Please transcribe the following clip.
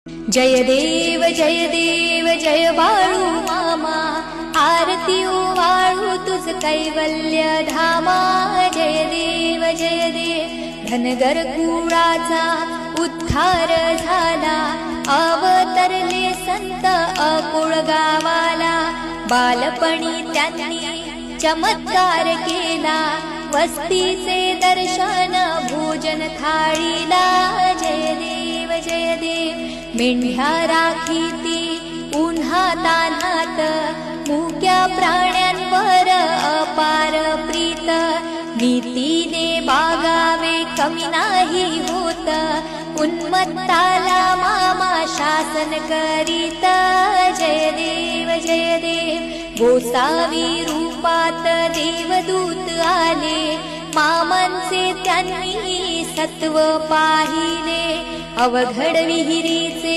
जय देव जय बाळू मामा, आरती ओवाळू तुझ कैवल्य धामा। जय देव धनगर कुळाचा उद्धार झाला, अवतरले संत अकुळ गावाला। बालपणी त्यांनी चमत्कार केला, वस्तीचे दर्शन भोजन थाळीला। जय देव मेंढ्या राखीती उन्हा तान्हात, मुक्या प्राण्यांवर अपार प्रीत। नीतीने बागावे कमी नाही होत, उन्मत्ताला मामा शासन करीत। जय देव गोसावी रूपात देवदूत आले, मामांचे त्यांनी सत्व पाहिले। अवघड विहिरीचे